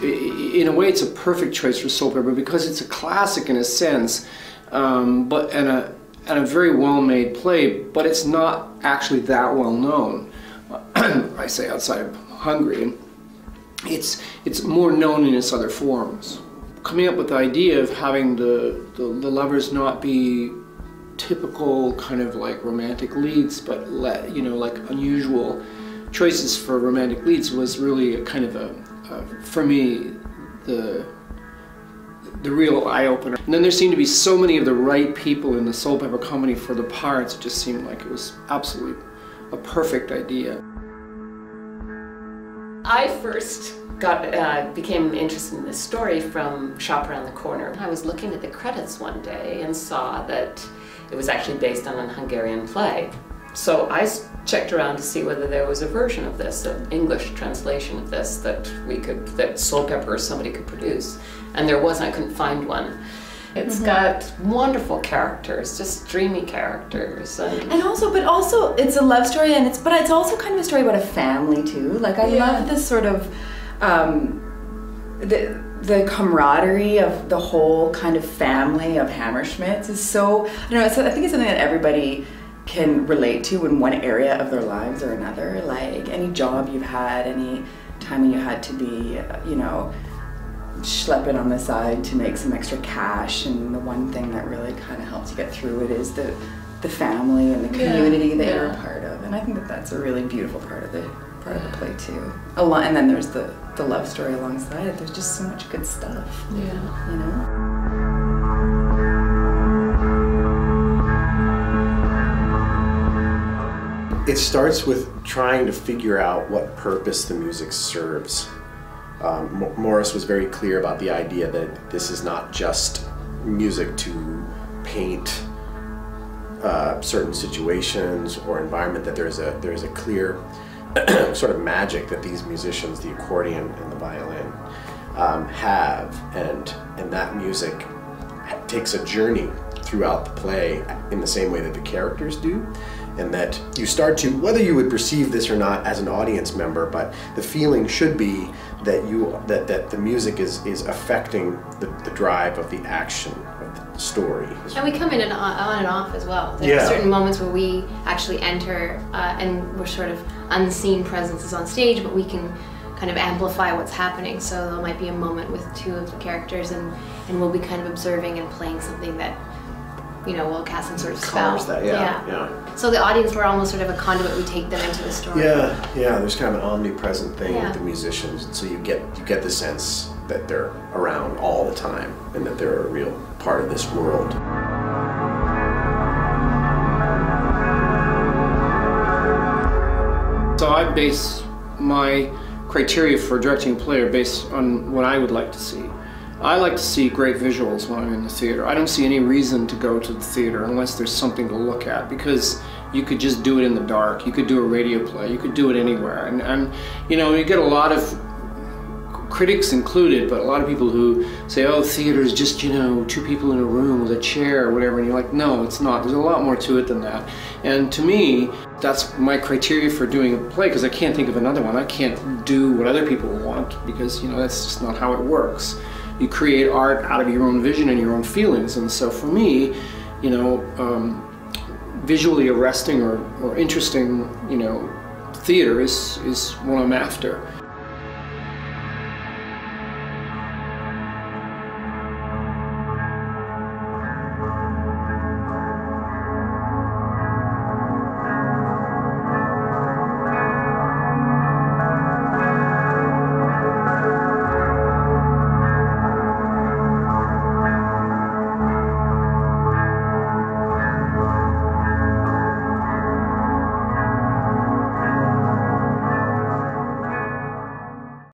in a way, it's a perfect choice for Soulpepper because it's a classic in a sense, but and a very well-made play, but it's not actually that well known. I say outside of Hungary, it's more known in its other forms. Coming up with the idea of having the lovers not be typical kind of like romantic leads, but like unusual choices for romantic leads was really a kind of for me, the real eye-opener. And then there seemed to be so many of the right people in the Soulpepper company for the parts. It just seemed like it was absolutely a perfect idea. I first became interested in this story from Shop Around the Corner. I was looking at the credits one day and saw that it was actually based on a Hungarian play. So I checked around to see whether there was a version of this, an English translation of this that Soulpepper or somebody could produce. And there wasn't, I couldn't find one. It's got wonderful characters, just dreamy characters. But also it's a love story, but it's also kind of a story about a family too. Like I love this sort of, the camaraderie of the whole kind of family of Hammerschmidts is so, I don't know, I think it's something that everybody can relate to in one area of their lives or another. Like any job you've had, any time when you had to be, you know, schlepping on the side to make some extra cash, and the one thing that really kind of helps you get through it is the family and the community that you're a part of. And I think that that's a really beautiful part of the play too. And then there's the love story alongside it. There's just so much good stuff. Yeah, you know. It starts with trying to figure out what purpose the music serves. Morris was very clear about the idea that this is not just music to paint certain situations or environment, that there is a clear sort of magic that these musicians, the accordion and the violin, have, and that music takes a journey throughout the play in the same way that the characters do. And that you start to, whether you would perceive this or not as an audience member, but the feeling should be that that the music is affecting the drive of the action of the story. And we come in on and off as well. There are certain moments where we actually enter and we're sort of unseen presences on stage, but we can kind of amplify what's happening. So there might be a moment with two of the characters and we'll be kind of observing and playing something that, you know, will cast some sort of spell. That, yeah. So the audience, we're almost sort of a conduit. We take them into the story. Yeah. There's kind of an omnipresent thing with the musicians, and so you get the sense that they're around all the time and that they're a real part of this world. So I base my criteria for directing a play based on what I would like to see. I like to see great visuals when I'm in the theater. I don't see any reason to go to the theater unless there's something to look at, because you could just do it in the dark. You could do a radio play. You could do it anywhere. And you know, you get a lot of critics included, but a lot of people who say, oh, theater is just, you know, two people in a room with a chair or whatever, and you're like, no, it's not. There's a lot more to it than that. And to me, that's my criteria for doing a play, because I can't think of another one. I can't do what other people want, because, you know, that's just not how it works. You create art out of your own vision and your own feelings, and so for me, you know, visually arresting or interesting, you know, theater is what I'm after.